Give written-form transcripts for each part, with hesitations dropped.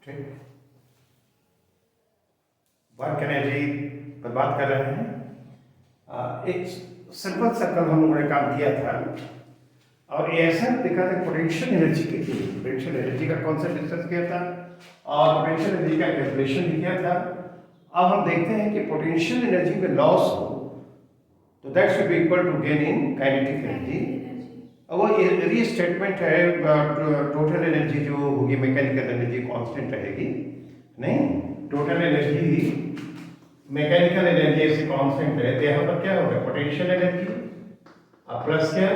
ठीक, work energy पर बात कर रहे हैं। एक सिंपल सर्कल हम लोगों ने काम किया था और ये ऐसा दिखा था पोटेंशियल एनर्जी कितनी है। पोटेंशियल एनर्जी का कॉन्सेप्ट डिस्कस किया था और पोटेंशियल एनर्जी का कैलकुलेशन भी किया था। अब हम देखते हैं कि पोटेंशियल एनर्जी में लॉस हो तो that should be equal to gain in kinetic energy. अब वो ये स्टेटमेंट है टोटल एनर्जी जो होगी मैकेनिकल एनर्जी कांस्टेंट रहेगी, नहीं, टोटल एनर्जी मैकेनिकल एनर्जी ऐसे कांस्टेंट है तो यहाँ पर क्या होगा पोटेंशियल एनर्जी और प्लस क्या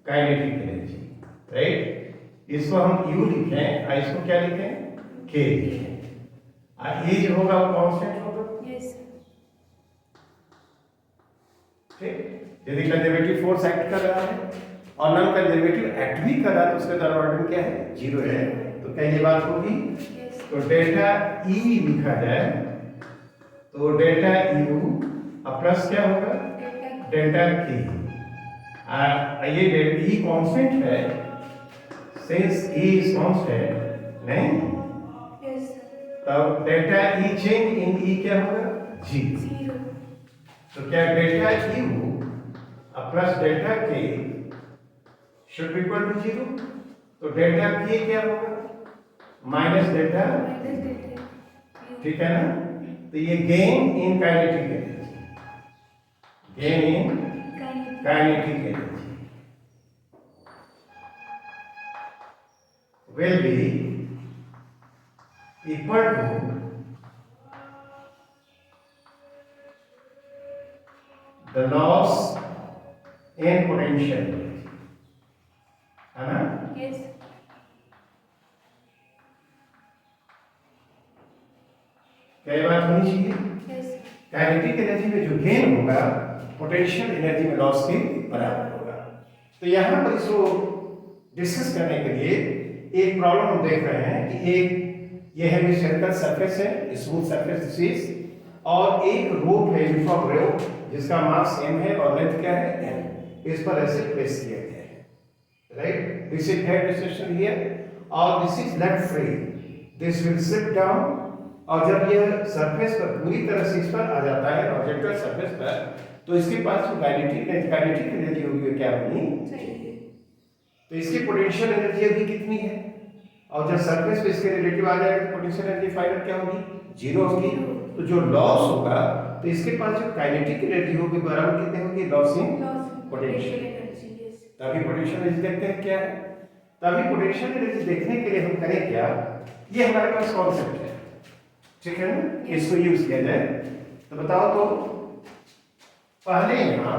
काइनेटिक एनर्जी, राइट। इसको हम यू लिखें और इसको क्या लिखें के लिखें और ये जो होगा वो कांस्टेंट होगा, ठीक। यदि कंजर्वेटिव फोर्स एक्ट कर रहा है और नॉन कंजर्वेटिव एक्ट भी कर रहा है तो उसका द्रव्यमान क्या है, जीरो है। तो क्या ये बात होगी? तो डेल्टा ई लिखा जाए तो डेल्टा यू और प्लस क्या होगा डेल्टा के। ये डेल्टा ई कांस्टेंट है, सिंस ई इज कांस्टेंट, नहीं, तब डेल्टा ई चेंज इन ई क्या होगा जीरो। तो क्या delta u plus delta k should be equal to zero. तो डेल्टा के क्या होगा माइनस डेल्टा, ठीक है ना। तो ये gain in kinetic energy, gain in kinetic energy will be equal to the loss in potential energy, है ना? Yes. क्या ये बात होनी चाहिए? Yes. काइनेटिक एनर्जी में जो गेन होगा पोटेंशियल एनर्जी में लॉस के बराबर होगा। तो यहाँ पर इसको डिस्कस करने के लिए एक प्रॉब्लम हम देख रहे हैं कि एक ये है स्फेरिकल सरफेस है, स्मूथ सरफेस दिस इज, और एक रोप है यूनिफॉर्म रोप जिसका मास m है और लेंथ क्या है n। इस पर ऐसे प्लेस किया गया है, right. This is head distribution here और this is left free, this will slip down और जब यह सरफेस पर पूरी तरह से इस पर आ जाता है ऑब्जेक्टिव सरफेस पर तो इसके पास जो काइनेटिक एनर्जी होगी वो क्या होगी, तो इसकी पोटेंशियल एनर्जी अभी कितनी है और जब सरफेस पे इसके रिलेटिव आ जाएगा तो पोटेंशियल एनर्जी फाइनल क्या होगी, जीरो होगी। तो जो लॉस होगा तो इसके पास जो काइनेटिक एनर्जी होगी बराबर कितने होगी, लॉस इन पोटेंशियल एनर्जी। तभी पोटेंशियल एनर्जी देखते हैं क्या है। तभी पोटेंशियल एनर्जी देखने के लिए हम करें क्या, ये हमारे पास कॉन्सेप्ट है, ठीक है ना, इसको यूज किया जाए। तो बताओ तो पहले यहाँ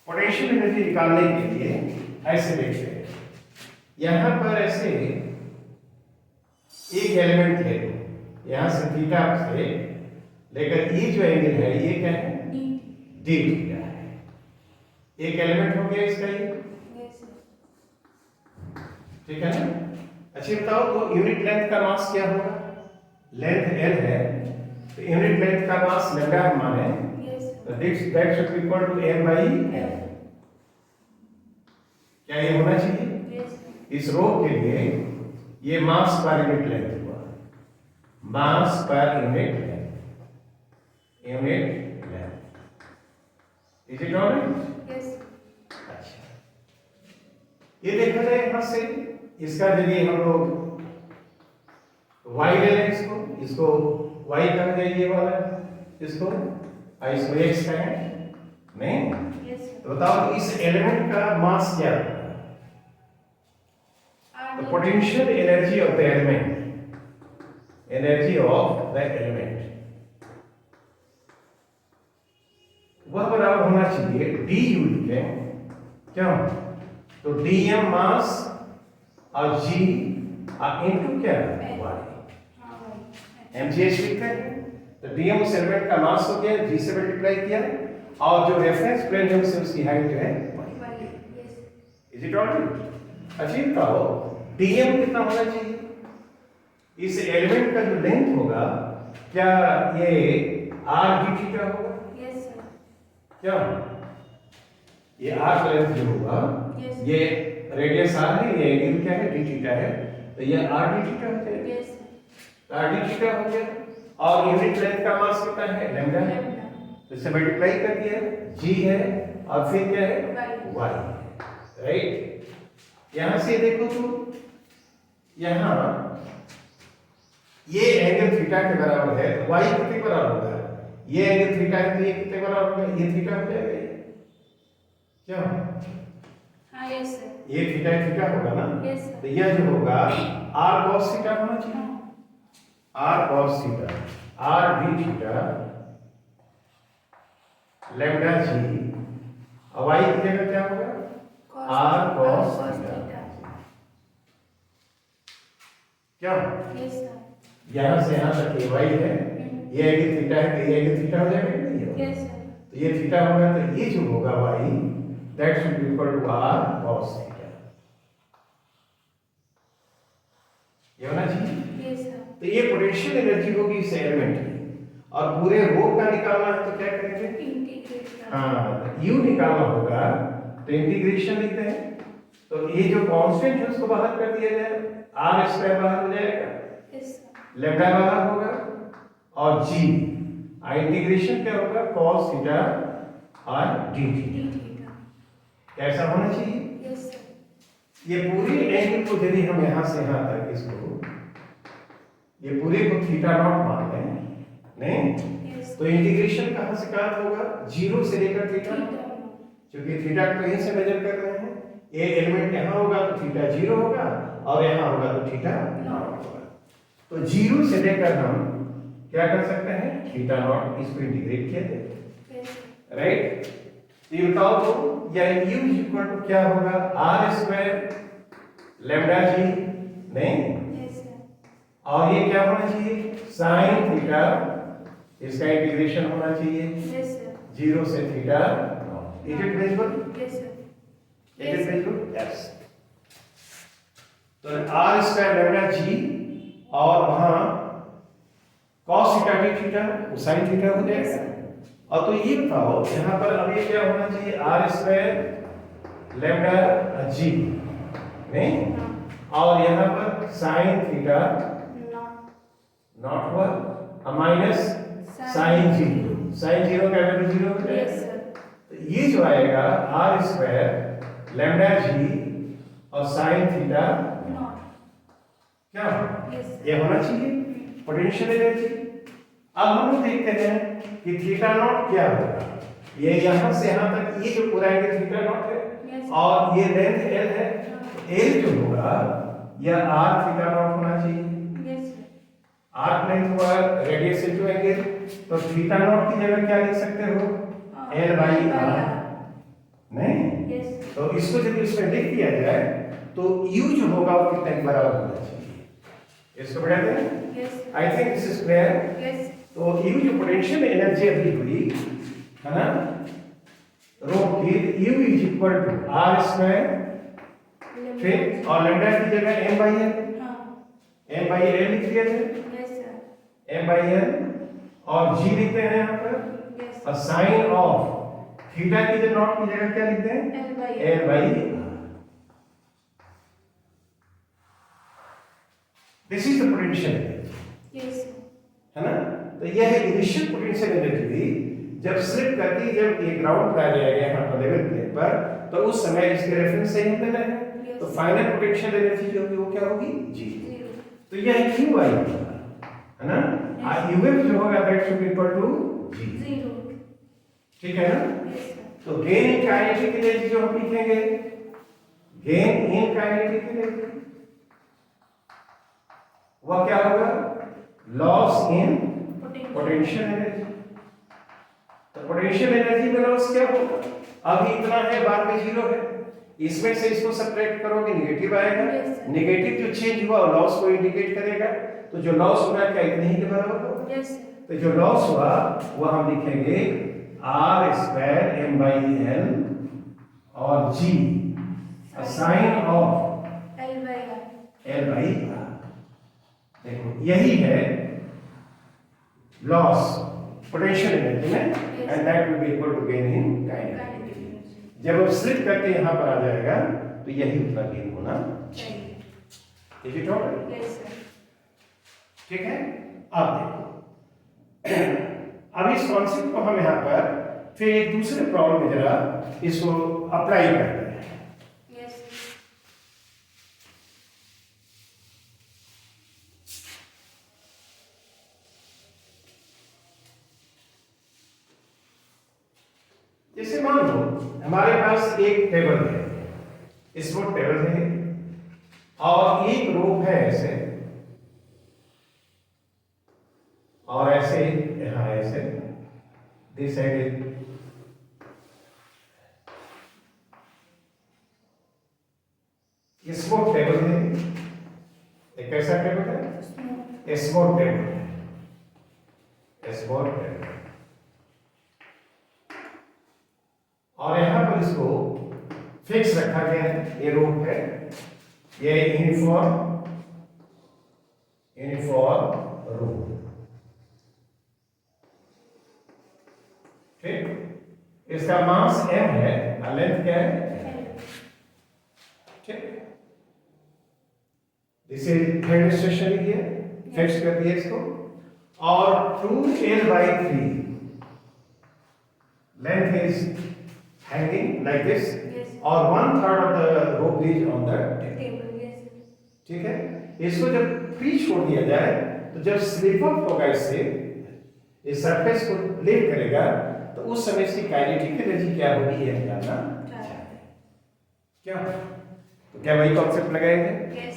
पोटेंशियल एनर्जी निकालने के लिए ऐसे देखते हैं, यहां पर ऐसे एक एलिमेंट ले लो, यहां से थीटा से लेकर ये जो एंगल है ये क्या है, डी थीटा है। एक एलिमेंट हो गया इसका ये, ठीक है ना। अच्छा बताओ तो यूनिट लेंथ का मास क्या होगा, लेंथ l है तो यूनिट लेंथ का मास लैम्डा हम माने तो that should be equal to m by l। क्या ये होना चाहिए? इस रो के लिए ये मास पर यूनिट लेंथ हुआ, mass per unit length, unit length, is it alright? अच्छा ये देखा जाए यहां से इसका यदि हम लोग y ले लें इसको y कहा जाए ये वाला, इसको x कहें, नहीं, तो बताओ इस एलिमेंट का मास क्या है, the potential energy of the element, energy of the element वह बराबर होना चाहिए du लिखें, क्यों, तो dm मास और g इनटू क्या y, mgh लिखते हैं। तो dm उस एलिमेंट का मास हो गया, g से मल्टीप्लाई किया और जो रेफरेंस प्लेन है उसकी हाइट जो है y। Is it alright? Achieve का हो dm कितना होना चाहिए, इस एलिमेंट का जो लेंथ होगा क्या ये r d थीटा होगा, यस सर, क्या ये r का लेंथ जो होगा ये रेडियस r है, ये एंगल क्या है, d थीटा है, तो ये r d थीटा हो जाएगा। Yes sir. r d theta हो गया। और यूनिट लेंथ का मास कितना है, लैम्डा है, तो इसे मल्टीप्लाई कर दिया, g है और फिर क्या है, y, राइट। यहां से देखो तो यहां ये एंगल थीटा के बराबर है, तो y कितने बराबर होगा, ये एंगल थीटा है तो ये कितने बराबर होगा, ये थीटा हो जाएगा, क्या हाँ यस सर। ये थीटा थीटा होगा ना, यस सर। तो यह जो होगा r cos थीटा होना चाहिए, r cos theta, r d theta lambda g, और y की जगह क्या होगा, r cos थीटा, क्या यस सर। यहां से यहां तक ये y है, ये एंगल थीटा है, तो ये एंगल थीटा हो जाएगा कि नहीं होगा, यस सर। तो ये थीटा होगा, तो ये जो होगा y that should be equal to r cos theta, ये होना चाहिए। Yes sir. तो ये पोटेंशियल एनर्जी होगी इस एलिमेंट की, और पूरे रो का निकालना है तो क्या करेंगे, इंटीग्रेट कर। हाँ u निकालना होगा, तो इंटीग्रेशन लिखते हैं, तो ये जो कांस्टेंट है उसको बाहर कर दिया जाए, r स्क्वायर बाहर हो जाएगा, यस सर। लैम्डा बाहर होगा, और g इंटीग्रेशन क्या होगा, cos थीटा और d थीटा, डी थीटा। ऐसा होना चाहिए। Yes sir. ये पूरी एंगल को यदि हम यहां से यहां तक इसको, ये पूरे को थीटा नॉट मान लें, नहीं यस तो इंटीग्रेशन कहां से कहां होगा, जीरो से लेकर थीटा, थीटा। क्योंकि थीटा को यहीं से मेजर कर रहे हैं, ये एलिमेंट यहां होगा तो थीटा जीरो होगा, और यहां होगा तो थीटा नॉट होगा, तो जीरो से लेकर हम क्या कर सकते हैं, थीटा नॉट, इसको इंटीग्रेट किया जाए, यस राइट। तो ये बताओ तो यह u इक्वल टू क्या होगा, r स्क्वायर लैम्डा g, नहीं, यस सर। और ये क्या होना चाहिए, sin थीटा, इसका इंटीग्रेशन होना चाहिए यस सर। जीरो से theta, is it visible, yes sir. Is it visible, yes. तो r स्क्वायर लैम्डा g, और वहां cos थीटा d थीटा, वो sin थीटा हो जाएगा, और तो ये बताओ यहाँ पर अब ये क्या होना चाहिए, r स्क्वायर लैम्डा g, नहीं, और यहाँ पर sin थीटा नॉट हुआ, minus sin zero, sin zero का वैल्यू जीरो हो यस जाएगा, सर। तो ये जो आएगा r स्क्वायर लैम्डा g और sin थीटा, नॉट। क्या यस सर। ये होना चाहिए पोटेंशियल एनर्जी। अब हम लोग देखते हैं कि थीटा नॉट क्या होगा, ये यहां से यहां तक ये जो पूरा एंगल थीटा नॉट है, Yes. और ये लेंथ l है, l जो होगा यह r थीटा नॉट होना चाहिए, यस सर। r लेंथ हुआ रेडियस इनटू एंगल, तो थीटा नॉट की जगह क्या लिख सकते हो, l बाई r, नहीं, यस। तो इसको जब इसमें लिख दिया जाए तो u जो होगा वो कितने के बराबर होना चाहिए, इसको बढ़ा दें, yes. I think this is clear. Yes. तो यू जो पोटेंशियल एनर्जी अभी हुई है ना रो की, u is equal to r square, फिर और लैम्डा की जगह m बाई n, हाँ। m बाई n लिख दिया जाए, yes sir. m by n, और g लिखते हैं यहाँ पर, यस। और साइन ऑफ थीटा की जगह नॉट की जगह क्या लिखते हैं, L by l by, this is the potential energy, yes है ना। तो यह है इनिशियल पोटेंशियल एनर्जी हुई जब स्लिप करके, जब ये ग्राउंड पर आ जाएगा यहाँ पर लेवल प्लेट पर, तो उस समय इसके रेफरेंस से हम लेना है, Yes. तो फाइनल पोटेंशियल एनर्जी जो होगी वो क्या होगी, g। जीरो। तो यह q आई है ना, Yes. uf जो होगा that should be equal to g, zero. ठीक है ना। Yes sir. तो गेन इन काइनेटिक एनर्जी जो हम लिखेंगे, गेन इन काइनेटिक एनर्जी वह क्या होगा, लॉस इन पोटेंशियल एनर्जी। तो पोटेंशियल एनर्जी में लॉस क्या होगा, अभी इतना है बाद में जीरो है, इसमें से इसको सब्ट्रैक्ट करोगे निगेटिव आएगा, Yes. निगेटिव जो चेंज हुआ लॉस को इंडिकेट करेगा, तो जो लॉस हुआ क्या इतने ही के बराबर होगा, यस। तो जो लॉस हुआ वो हम लिखेंगे r square m by l और g sine of l by r. l by r। देखो यही है लॉस पोटेंशियल एनर्जी में, and that will be equal to gain in kinetic energy. जब वो स्लिप करके यहाँ पर आ जाएगा तो यही उतना गेन होना चाहिए। चाहिए। It all yes sir. ठीक है। अब देखो अब इस कॉन्सेप्ट को हम यहाँ पर फिर एक दूसरे प्रॉब्लम में जरा इसको अप्लाई करते हैं। यस। जैसे मान लो हमारे पास एक टेबल है, इसको टेबल है और एक रो है ऐसे और ऐसे यहाँ ऐसे दिस साइड स्मूथ टेबल है। एक कैसा टेबल है? स्मूथ टेबल है, स्मूथ टेबल। और यहां पर इसको फिक्स रखा गया है, ये रूप है, ये यूनिफॉर्म रूप। ठीक, इसका मास m है और लेंथ क्या है? ठीक, दिस इज हेड स्टेशनरी है, फिक्स कर दिया इसको। और 2l/3 length is hanging like this, Yes. और 1/3 of the rope is on the table। Table. Yes. ठीक है, इसको जब फ्री छोड़ दिया जाए तो जब स्लिप अप होगा इससे, इस सरफेस को लिफ्ट करेगा तो उस समय इसकी काइनेटिक एनर्जी क्या होगी ये हम जानना चाहते हैं। क्या तो क्या वही कॉन्सेप्ट लगाएंगे? यस।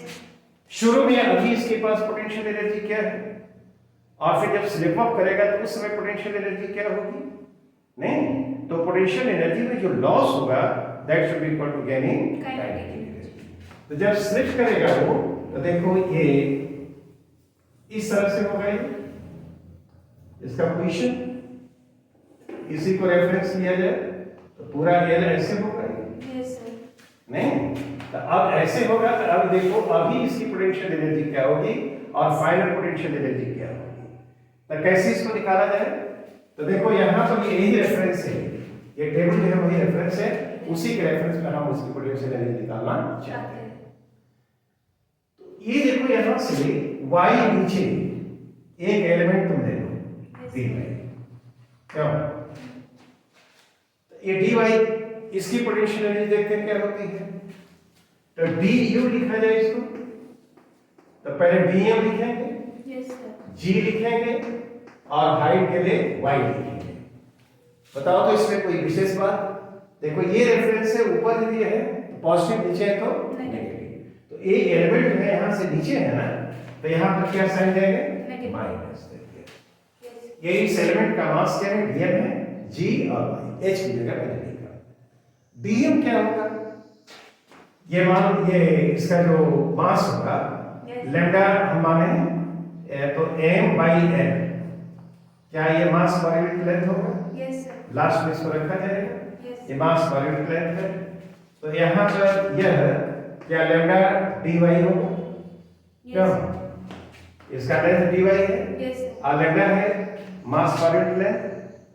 शुरू में अभी इसके पास पोटेंशियल एनर्जी क्या है और फिर जब स्लिप अप करेगा तो उस समय पोटेंशियल एनर्जी क्या होगी? नहीं, तो पोटेंशियल एनर्जी में जो लॉस होगा that should be equal to gaining kinetic energy. तो जब स्लिप करेगा वो तो देखो ये इस तरह से होगा, ये इसका पोजीशन इसी को रेफरेंस लिया जाए तो पूरा एल ऐसे होगा। Yes sir. नहीं, तो अब ऐसे होगा तो अब देखो अभी इसकी पोटेंशियल एनर्जी क्या होगी और फाइनल पोटेंशियल एनर्जी क्या होगी। तो कैसे इसको निकाला जाए? तो देखो यहाँ पर यही रेफरेंस है, ये टेबल जो है वही रेफरेंस है, उसी के रेफरेंस पर हम उसकी पोटेंशियल एनर्जी निकालना चाहते हैं। तो ये देखो यहाँ से y नीचे एक एलिमेंट तुम ले लो dy, क्यों? तो ये dy इसकी पोटेंशियल एनर्जी देखते हैं क्या होती है। तो du लिखा जाए इसको, तो पहले dm लिखेंगे, यस सर। g लिखेंगे और हाइट के लिए y लिखेंगे। बताओ तो इसमें कोई विशेष बात? देखो ये रेफरेंस है, ऊपर यदि है तो पॉजिटिव, नीचे है तो नेगेटिव। तो ये एलिमेंट जो है यहाँ से नीचे है ना, तो यहाँ पर क्या साइन जाएगा? माइनस। ये इस एलिमेंट का मास क्या है? dm है, g और y, h की जगह मैंने लिखा। dm क्या होगा? ये मान ये इसका जो मास होगा लैम्डा हम माने तो m/l, क्या ये मास पर यूनिट लेंथ होगा? Yes sir. लास्ट में इसको रखा जाएगा, यस। ये मास पर यूनिट लेंथ है। तो यहाँ पर यह क्या लैम्डा dy होगा? क्यों? इसका लेंथ dy है यस और लैम्डा है मास पर यूनिट लेंथ,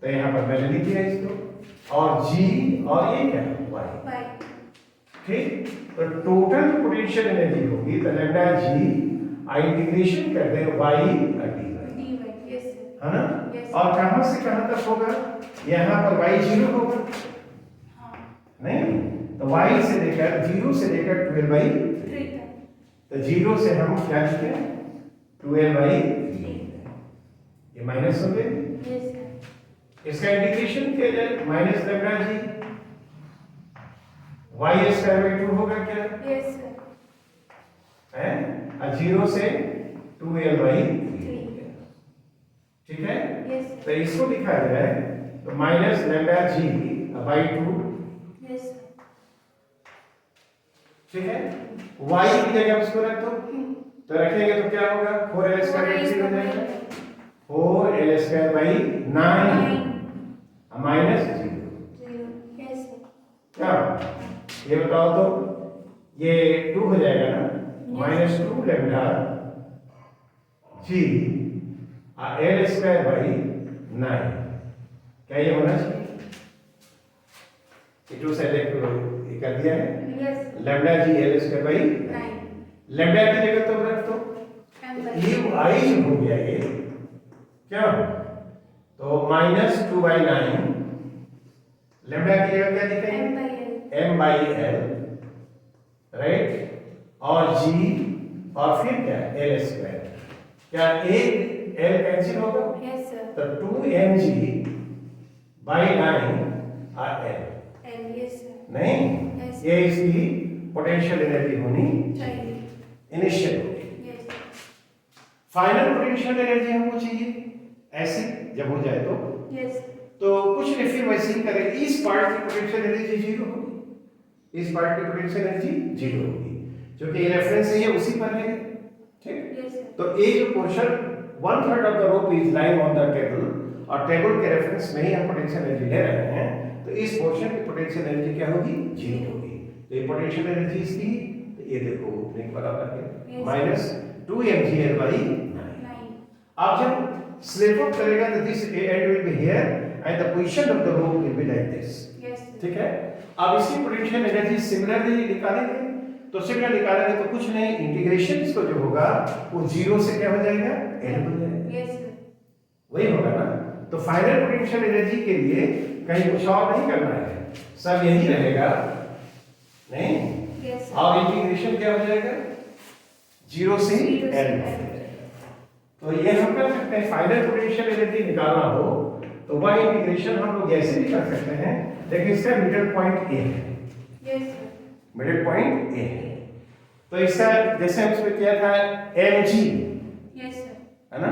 तो यहाँ पर मैंने लिख दिया इसको। और g और ये क्या है? y। बाय। ठीक, तो टोटल पोटेंशियल एनर्जी होगी तो लैम्डा g इंटीग्रेशन कर दे y और dy, dy। Yes sir. है ना? Yes. और कहां से कहां तक होगा? यहाँ पर y 0 होगा, हाँ। नहीं तो y से लेकर 0 से लेकर 12/3, 3 तक। तो 0 से हम क्या लिखते हैं? 12/3, ये माइनस हो गए। Yes sir. इसका इंटीग्रेशन किया जाए माइनस लैम्डा g, y² होगा क्या यस सर। है? और 0 से 2l/3, 3। ठीक है। यस तो इसको लिखा जाए तो minus lambda g/2, yes sir. ठीक है। y की जगह उसको रख दो, तो रखेंगे तो क्या होगा? 4l² कैंसिल हो जाएगा, 4l² 9 माइनस 0। 0। Yes sir. क्या ये बताओ तो, ये 2 हो जाएगा ना, -2 लैम्डा g l² 9, क्या ये होना चाहिए? टू से ये कर दिया है Yes. Lambda G L square by 9. Lambda की जगह तो रख दो M by ये आई जो हो गया ये क्या तो -2/9 लैम्डा की जगह क्या लिखेंगे M by L. m by l right और g और फिर क्या l स्क्वायर क्या एक l कैंसिल होगा Yes, sir. तो 2mg by 9 are l L. Yes, sir. नहीं Yes. ये इसकी पोटेंशियल एनर्जी होनी चाहिए. इनिशियल होगी Yes. फाइनल पोटेंशियल एनर्जी हमको चाहिए ऐसे जब हो जाए Yes. तो कुछ नहीं फिर वैसे ही करें इस पार्ट की पोटेंशियल एनर्जी जीरो होगी इस पार्ट की पोटेंशियल एनर्जी जीरो होगी क्योंकि ये रेफरेंस है ये उसी पर है ठीक Yes, sir. तो ये जो portion 1/3 of the rope is lying on the table और टेबल के रेफरेंस में ही हम पोटेंशियल एनर्जी ले रहे हैं तो इस पोर्शन की पोटेंशियल एनर्जी क्या होगी जीरो होगी तो ये पोटेंशियल एनर्जी इसकी तो ये देखो लिंक बराबर है Yes. -2mgl/9 9. अब जब स्लिप अप करेगा तो this and will be here and the position of the rope will be like this Yes. ठीक है अब इसकी पोटेंशियल एनर्जी सिमिलरली निकालेंगे तो सिमिलर निकालेंगे तो कुछ नहीं इंटीग्रेशन इसको जो होगा वो जीरो से क्या हो जाएगा एल बन जाएगा Yes, sir. वही होगा ना तो फाइनल पोटेंशियल एनर्जी के लिए कहीं कुछ और नहीं करना है सब यही रहेगा नहीं Yes, sir. और इंटीग्रेशन क्या हो जाएगा जीरो से Zero से एल L. तो ये हम कर सकते हैं फाइनल पोटेंशियल एनर्जी निकालना हो तो वह इंटीग्रेशन हम लोग ऐसे भी कर सकते हैं लेकिन इसका मिडिल पॉइंट ए है Yes, sir. Middle point A है तो इसका जैसे हम इसमें किया था mg Yes, sir. है ना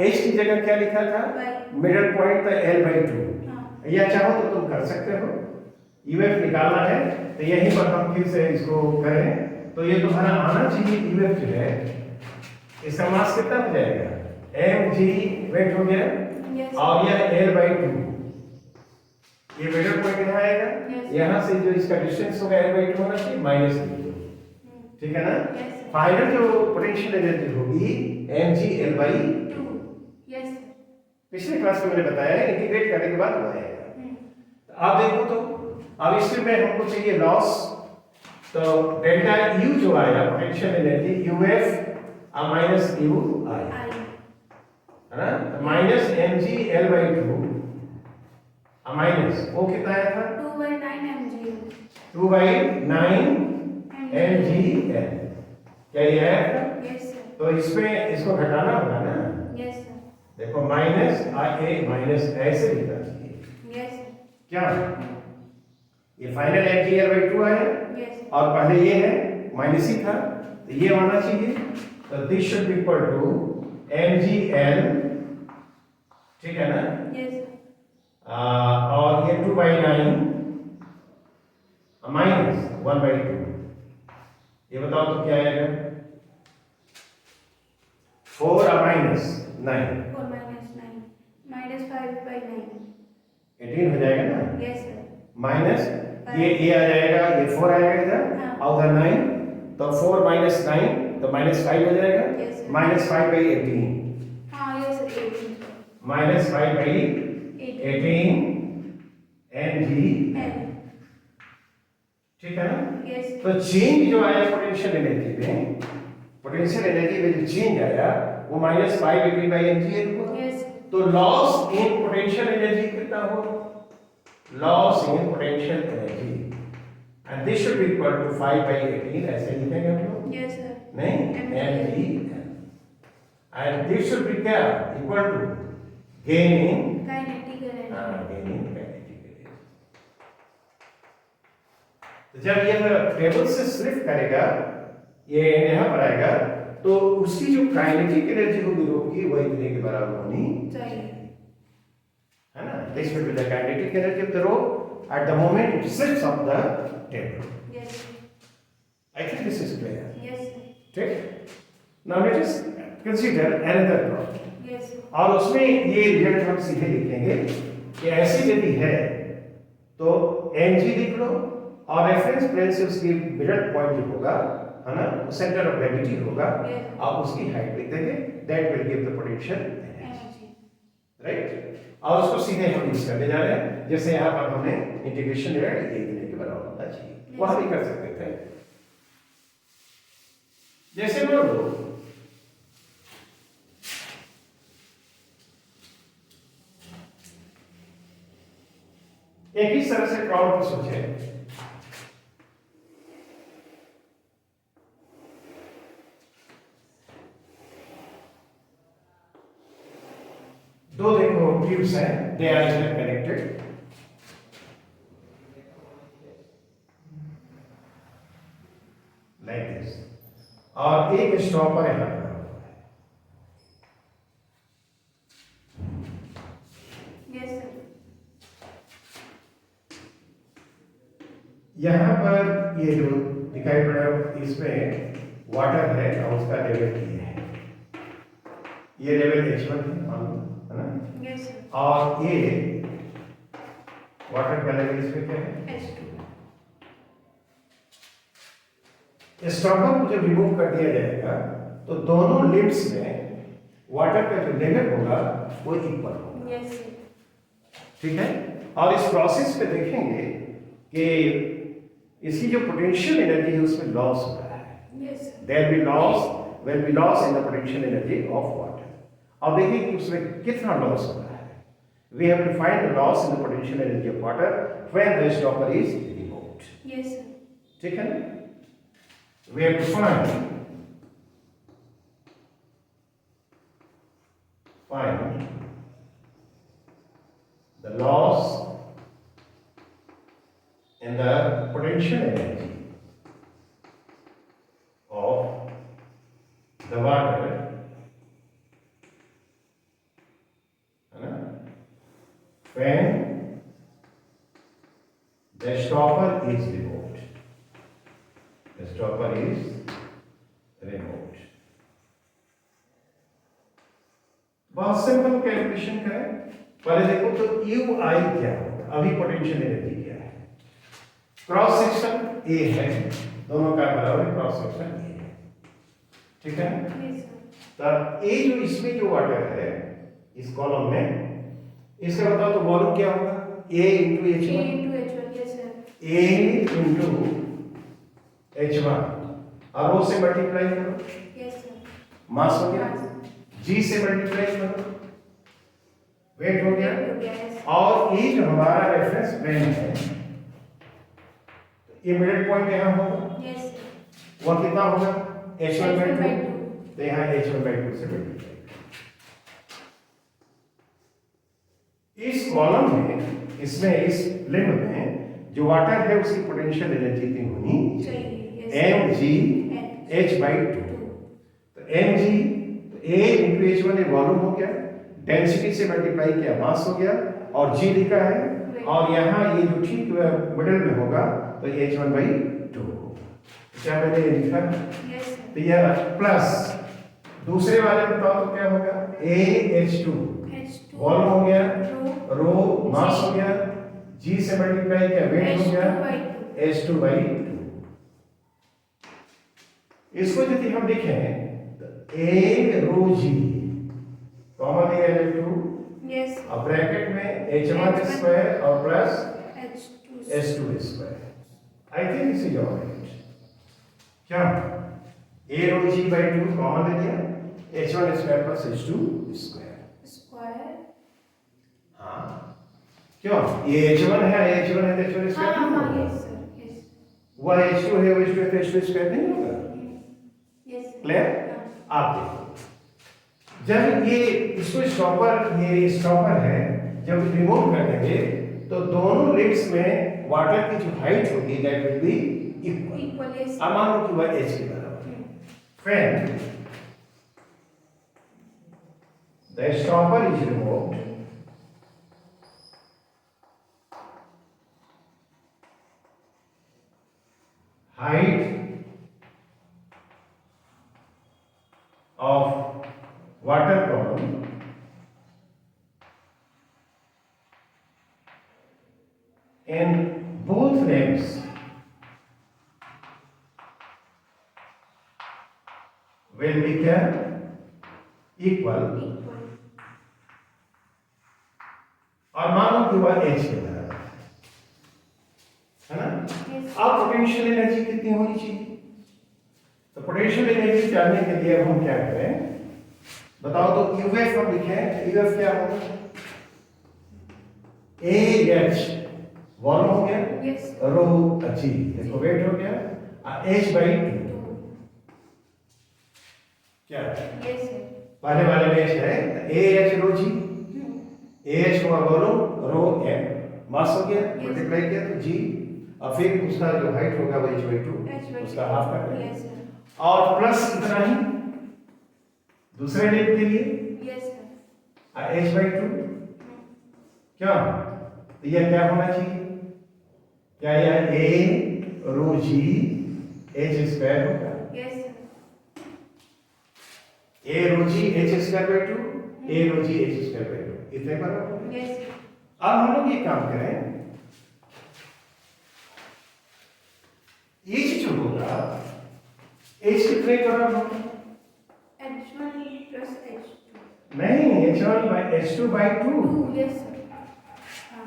h की जगह क्या लिखा था By. मिडिल पॉइंट था l/2 हाँ. या चाहो तो तुम कर सकते हो ef निकालना है तो यहीं पर हम फिर से इसको करें तो ये तुम्हारा आना चाहिए ef जो है इसका मास कितना हो जाएगा mg वेट हो गया Yes. और यह l/2 ये मिडिल पॉइंट यहाँ आएगा Yes. यहाँ से जो इसका डिस्टेंस होगा l/2 होना चाहिए -2 ठीक है ना Yes, sir. फाइनल जो पोटेंशियल एनर्जी होगी mg/l/2 2. Yes, sir. पिछले क्लास में मैंने बताया है इंटीग्रेट करने के बाद हो जाएगा आप देखो तो अब इसमें हमको चाहिए लॉस तो डेल्टा U जो आया potential energy UF minus UI I. है ना -mg/l/2 माइनस वो कितना आया था 2/9 mg. 2/9 mgl क्या ये आया था Yes, sir. तो इसमें इसको घटाना होगा ना Yes, sir. देखो माइनस माइनस ऐसे लिखना चाहिए Yes, sir. क्या ये फाइनल mgl/2 आया Yes. और पहले ये है माइनस ही था तो ये होना चाहिए तो this should be equal to mgl ठीक है ना Yes, sir. और ये 2/9 माइनस 1/2 ये बताओ तो क्या आएगा 4 माइनस 9 4 minus 9. Minus 5/9. 18 हो जाएगा ना Yes, sir. माइनस ये आ जाएगा ये 4 आएगा इधर हाँ. और उधर 9 तो 4 minus 9 तो -5 हो जाएगा Yes, sir. -5/18 हाँ, yes, sir. 18. -5/18 mg L. ठीक है ना Yes. तो चेंज जो आया पोटेंशियल एनर्जी में जो चेंज आया वो -5/18/mgl हुआ Yes. तो लॉस इन पोटेंशियल एनर्जी कितना हुआ loss in potential energy and this should be equal to 5/18 ऐसे लिखेंगे हम लोग Yes, sir. नहीं mg and this should be क्या equal to gain in Kinetic energy. Gain in kinetic energy तो जब यह टेबल से सिर्फ करेगा ये यहाँ पर आएगा तो उसकी जो काइनेटिक एनर्जी होगी रोप की वो इतने के बराबर होनी चाहिए है ना this will be the kinetic energy of the rope at the moment it sits on the table Yes. I think this is clear Yes, sir. ठीक now let us consider another problem Yes, sir. और उसमें ये result हम सीधे लिखेंगे कि ऐसी यदि है तो mg लिख लो और रेफरेंस प्लेन से उसकी मिडल पॉइंट जो होगा है ना सेंटर ऑफ ग्रेविटी होगा Yes. आप उसकी हाइट लिख देंगे that will give the potential Energy. Right और उसको सीधे हम यूज करने जा रहे हैं। जैसे यहाँ पर हमने इंटीग्रेशन लिया ए इतने के बराबर होना चाहिए, वहां भी कर सकते थे। जैसे मान लो एक ही तरह से प्रॉब्लम को सोचे। दो देखो ट्यूब्स हैं, they are connected. Like this, और एक स्टॉपर यहां पर यस सर। यहां पर ये जो दिखाई पड़ रहा है इसमें वाटर है और उसका लेवल ये है, ये लेवल H1 है मान लो, है ना। Yes sir. और ये वाटर का लेवल इसमें क्या है, H2। स्टॉपर को जब रिमूव कर दिया जाएगा तो दोनों लिम्स में वाटर का जो लेवल होगा वो इक्वल होगा। Yes sir. ठीक है। और इस प्रोसेस पे देखेंगे कि इसकी जो पोटेंशियल एनर्जी है उसमें लॉस हो रहा है। Yes sir. There will be loss in the potential energy of water. अब देखिए कि उसमें कितना लॉस हो रहा है। We have to find the loss in the potential energy of water when the stopper is removed. Yes sir. ठीक है ना। We have to find the loss in the potential energy of the water, है ना, when the stopper is removed. The stopper is removed. बहुत simple calculation करें। पहले देखो तो यू आई क्या होगा, अभी पोटेंशियल एनर्जी क्या है। क्रॉस सेक्शन ए है, दोनों का बराबर क्रॉस सेक्शन ए है। ठीक है। Yes sir. तो ए जो इसमें जो वाटर है इस कॉलम में, इसका बताओ तो वॉल्यूम क्या होगा, A into H A one. into H1। Yes sir. A into H1 और O से मल्टीप्लाई करो, यस सर। मास हो गया, G से मल्टीप्लाई करो, वेट हो गया। हो गया। यस। और ये जो हमारा रेफरेंस प्लेन है, ये मिडिल पॉइंट यहाँ होगा, यस सर। वह कितना होगा H1 by 2, 2। तो यहाँ H1 by 2 से मल्टीप्लाई। इस कॉलम में, इसमें इस लिंब में जो वाटर है उसकी पोटेंशियल एनर्जी कितनी होनी चाहिए, mg h/2। तो mg तो a इंटू h1 ये वॉल्यूम हो गया, डेंसिटी से मल्टीप्लाई किया मास हो गया, और g लिखा है, और यहाँ ये जो ठीक मिडिल में होगा तो h1/2। क्या मैंने लिखा, यस सर। तो यह प्लस दूसरे वाले में बताओ तो क्या होगा, AH2 H2 वॉल्यूम हो गया, रो रो मास हो गया, G से मल्टीप्लाई किया वेट हो गया, H2/2। इसको यदि हम देखें तो A रो G कॉमन ले L2, यस अब ब्रैकेट में H1 स्क्वायर और plus H2 S2 square. I think this is alright. क्या A रो G/2 कॉमन ले लिया, H1 square plus H2 square. Square. हाँ क्यों, ये H1 है, H1 है तो H1 स्क्वायर हाँ नहीं हाँ होगा? Yes sir. यस। वह H2 है, वो H2 है तो H2 स्क्वायर नहीं होगा। Yes sir. क्लियर। आप देखो जब ये इसको स्टॉपर, ये स्टॉपर है, जब रिमूव कर देंगे तो दोनों लिप्स में वाटर की जो हाइट होगी that will be equal. Equal. Yes. अब मान लो कि वह h के बराबर है। When the stopper is removed, height of water column in both limbs will become equal equal. H के बराबर है ना। Yes. अब पोटेंशियल एनर्जी कितनी होनी चाहिए? तो पोटेंशियल एनर्जी जानने के लिए अब हम क्या करें बताओ तो यूएफ हम लिखें। यूएफ क्या होगा? ए एच वॉल्यूम हो गया, Yes. रो जी देखो वेट हो गया, एच बाई टू 2. क्या Yes, sir. पहले वाले में एच है, a h rho g, a h हुआ वॉल्यूम, रो एम मास हो गया, Yes. मल्टीप्लाई किया तो जी, और फिर उसका जो हाइट होगा वो h by H two, by उसका 2. हाफ कर दें Yes, sir. और प्लस इतना ही दूसरे लेप के लिए Yes, sir. H by two क्या, तो यह क्या होना चाहिए? क्या यह a rho g h square होगा? Yes, sir. A rho g h square by two, a rho g h square by two, इतने बराबर होगा। Yes, sir. अब हम लोग ये काम करें, एच जो होगा एच कितने बराबर होगा? H1 plus H2. नहीं H1 by H2 by 2। 2. Yes, sir.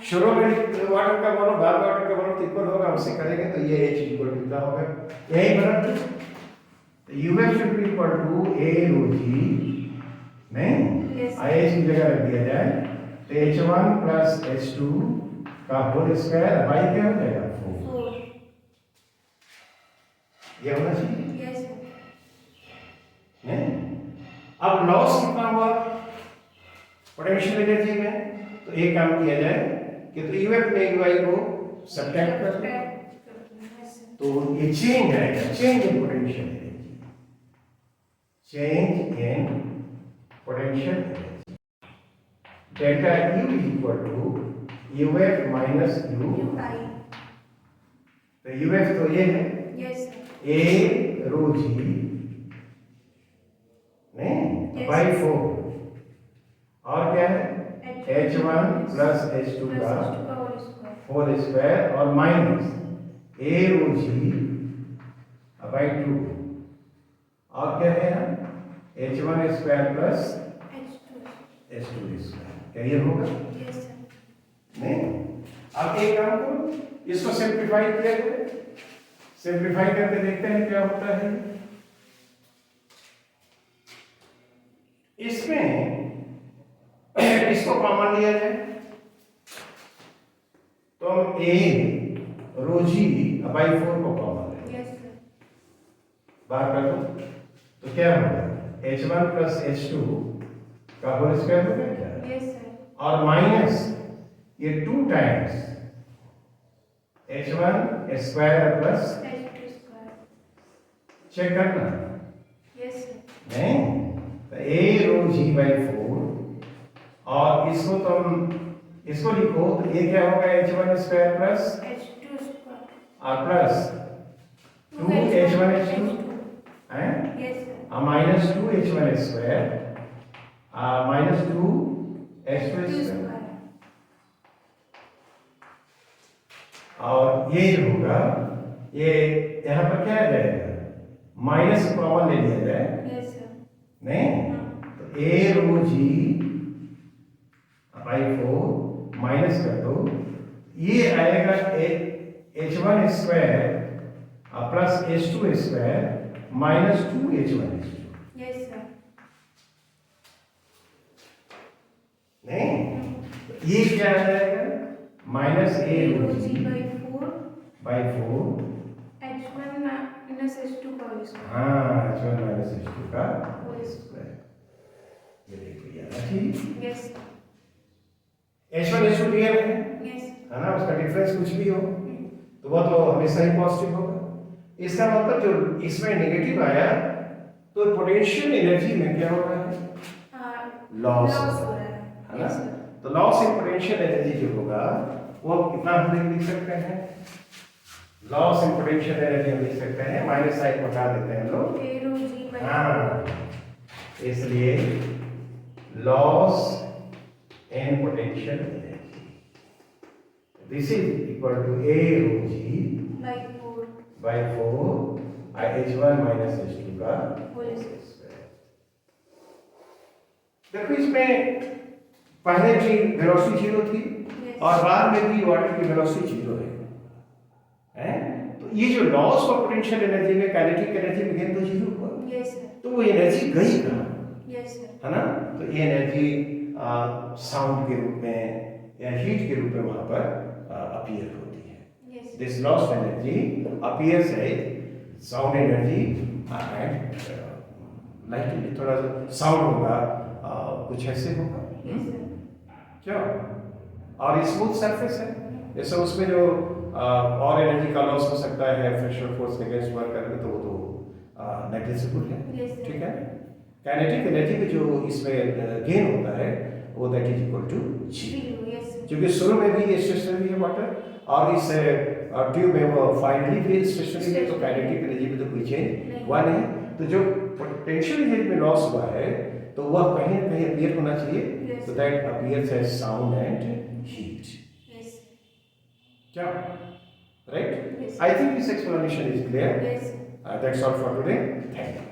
शुरू में वाटर का बॉन्ड बाद में वाटर का बॉन्ड इक्वल होगा, उससे करेंगे तो ये H इक्वल टू कितना होगा? यही बराबर तो UF should be equal to A rho g नहीं Yes. H की जगह रख दिया जाए तो H1 प्लस H2 का होल स्क्वायर बाई क्या हो जाएगा? 4। 4. ये होना चाहिए Yes, sir. नहीं। अब लॉस कितना हुआ पोटेंशियल एनर्जी में? तो एक काम किया जाए कि तो यूएफ में यूआई को सब्ट्रैक्ट कर दो Yes, sir. तो ये चेंज आएगा, change in potential energy, change in potential energy. Delta u is equal to uf minus u, UI. तो यूएफ तो ये है Yes, sir. A rho g नहीं Yes. बाई 4 और क्या है H1 प्लस H2 Plus का H2 का whole square. होल स्क्वायर और minus A rho g by 2 और क्या है H1 square plus H2. H2 square, क्या ये होगा? Yes, sir. नहीं। अब एक काम करो, इसको सिंप्लीफाई किया जाए, सिंप्लीफाई करके देखते हैं क्या होता है। इसमें इसको कॉमन लिया जाए तो हम ए रो जी बाई 4 को कॉमन लें, Yes, sir. बाहर कर दो तो क्या होगा? H1 प्लस H2 का होल स्क्वायर हो गया क्या? Yes, sir. और माइनस ये 2 times H1 square plus H2 square. चेक करना Yes, sir. नहीं तो ए रो जी बाई 4 और इसको तुम इसको लिखो तो ये क्या होगा? H1 square plus H2 square. और प्लस 2 H1 H2 हैं Yes, sir. Minus 2 H1 square minus 2 H2 2 square square. और ये जो होगा ये यहाँ पर क्या आ जाएगा? माइनस कॉमन ले लिया जाए Yes, sir. नहीं तो ए रो जी बाई 4 माइनस कर दो, ये आएगा H1 square plus H2 square minus 2 H1 H2 Yes, sir. नहीं ये क्या आ जाएगा? Minus A row G G by 4. By 4 H1 minus H2 का whole square. हाँ H1 माइनस H2 का Whole square. स्क्वायर, ये देखो ये आना चाहिए। Yes, sir. H1 H2 clear है Yes. है ना, उसका डिफरेंस कुछ भी हो तो वो तो हमेशा ही पॉजिटिव होगा। इसका मतलब जो इसमें नेगेटिव आया तो पोटेंशियल एनर्जी में क्या हो रहा है? लॉस Loss हो हो रहा रहा है है. ना। Yes, sir. तो लॉस इन पोटेंशियल एनर्जी जो होगा वो कितना हम लिख सकते हैं? लॉस इन पोटेंशियल एनर्जी हम लिख सकते हैं, माइनस साइन को हटा देते हैं हम लोग। A rho G by हाँ, इसलिए loss in potential energy this is equal to a rho g 4 by 4 by 4 H1 minus H2 का whole square. स्क्वायर। देखो इसमें पहले की वेलोसिटी 0 थी, Yes. और बाहर में भी वाटर की वेलोसिटी जीरो है। तो ये जो लॉस ऑफ पोटेंशियल एनर्जी में काइनेटिक एनर्जी में गेन तो जीरो हुआ, Yes, sir. तो वो एनर्जी गई कहाँ, Yes, sir. है ना। तो ये एनर्जी साउंड के रूप में या हीट के रूप में वहां पर अपीयर होती है। Yes. This lost energy appears as sound energy and light थोड़ा सा साउंड होगा, कुछ ऐसे होगा। Yes, sir. क्या और स्मूथ सरफेस है, जैसे उसमें जो और एनर्जी का लॉस हो सकता है फ्रिक्शनल फोर्स के अगेंस्ट वर्क करने, तो वो तो नेग्लिजिबल है। Yes, sir. ठीक है। काइनेटिक एनर्जी में जो इसमें गेन होता है वो that is equal to g, Zero. Yes, sir. क्योंकि शुरू में भी ये स्टेशनरी है वाटर, और इस ट्यूब में वो फाइनली भी स्टेशनरी है, तो काइनेटिक एनर्जी में तो कोई चेंज हुआ नहीं। तो जो पोटेंशियल एनर्जी में लॉस हुआ है तो वह कहीं ना कहीं अपीयर होना चाहिए, Yes. तो that appears as sound and heat. Yes. क्या right? Yes. I think this explanation is clear. Yes. That's all for today. Thank you.